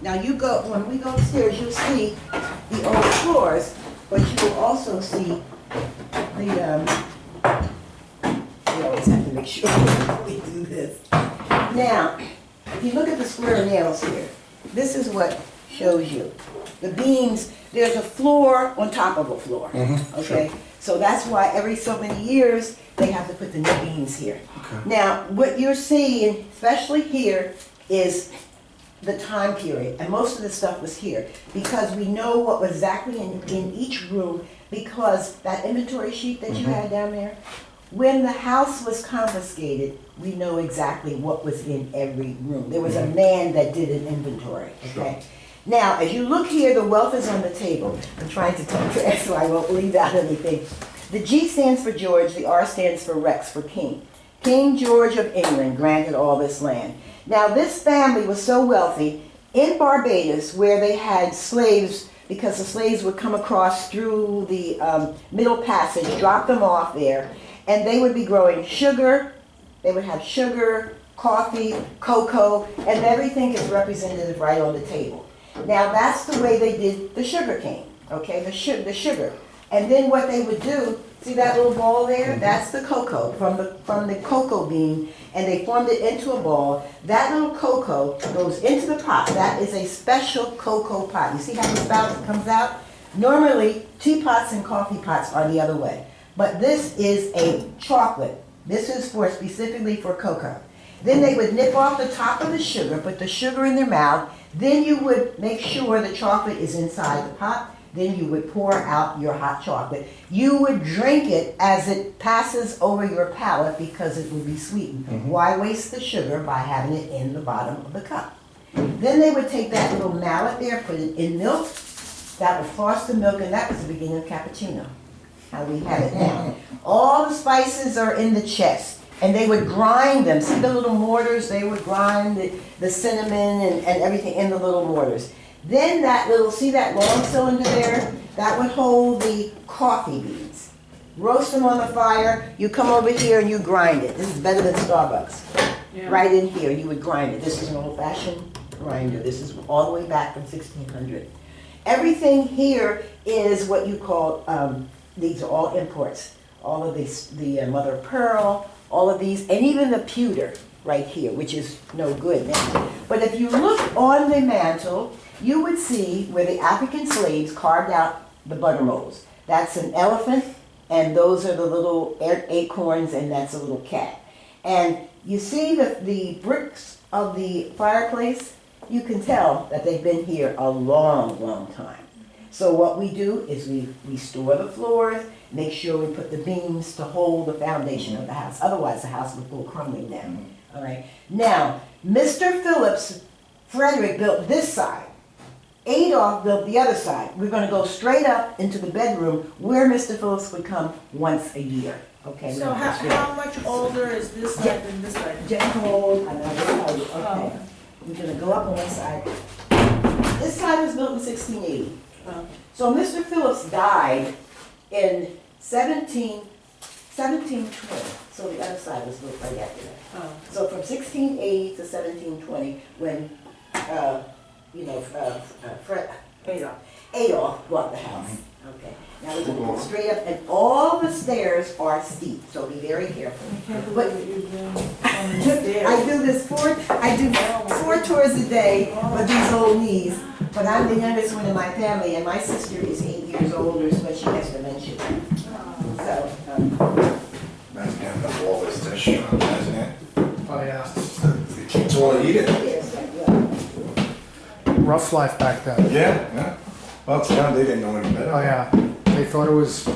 Now when we go upstairs, you'll see the old floors, but you will also see we always have to make sure we do this. Now, if you look at the square nails here, this is what shows you. The beams, there's a floor on top of a floor, okay? Sure. So that's why every so many years, they have to put the new beams here. Okay. Now, what you're seeing, especially here, is the time period, and most of the stuff was here, because we know what was exactly in each room, because that inventory sheet that you had down there, when the house was confiscated, we know exactly what was in every room. There was a man that did an inventory, okay? Sure. Now, as you look here, the wealth is on the table. I'm trying to talk fast so I won't leave out anything. The G stands for George, the R stands for Rex, for King. King George of England granted all this land. Now, this family was so wealthy in Barbados, where they had slaves, because the slaves would come across through the Middle Passage, drop them off there, and they would be growing sugar. They would have sugar, coffee, cocoa, and everything is represented right on the table. Now, that's the way they did the sugar cane, okay, the sugar. And then what they would do, see that little ball there? That's the cocoa from the cocoa bean, and they formed it into a ball. That little cocoa goes into the pot. That is a special cocoa pot. You see how the spout comes out? Normally, teapots and coffee pots are the other way. But this is a chocolate. This is specifically for cocoa. Then they would nip off the top of the sugar, put the sugar in their mouth. Then you would make sure the chocolate is inside the pot. Then you would pour out your hot chocolate. You would drink it as it passes over your palate because it would be sweetened. Why waste the sugar by having it in the bottom of the cup? Then they would take that little mallet there, put it in milk. That would frost the milk, and that was the beginning of cappuccino, how we have it now. All the spices are in the chest. And they would grind them. See the little mortars? They would grind the cinnamon and everything in the little mortars. Then that little, see that long cylinder there? That would hold the coffee beans. Roast them on the fire. You come over here and you grind it. This is better than Starbucks. Yeah. Right in here, you would grind it. This is an old-fashioned grinder. This is all the way back from 1600. Everything here is what you call, these are all imports. All of these, the mother of pearl, all of these, and even the pewter right here, which is no good now. But if you look on the mantle, you would see where the African slaves carved out the butter molds. That's an elephant, and those are the little acorns, and that's a little cat. And you see the bricks of the fireplace, you can tell that they've been here a long, long time. So what we do is we restore the floors, make sure we put the beams to hold the foundation of the house. Otherwise, the house would go crumbling down. All right. Now, Mr. Phillips, Frederick built this side. Adolph built the other side. We're going to go straight up into the bedroom where Mr. Phillips would come once a year. Okay. So how much older is this side than this side? Just hold. I'm going to tell you. Okay. We're going to go up on one side. This side was built in 1680. So Mr. Phillips died in 1720. So the other side was built right after that. So from 1680 to 1720, when Adolph bought the house. Okay. Now we're going to go straight up, and all the stairs are steep, so be very careful. But I do four tours a day with these old knees. But I'm the youngest one in my family, and my sister is 8 years older, but she has dementia. So, That's kind of the wall is this strong, isn't it? Oh yeah. It keeps all eat it. yes, yeah. Rough life back then. Yeah, yeah. Well, it's young, they didn't know any better. Oh yeah. They thought it was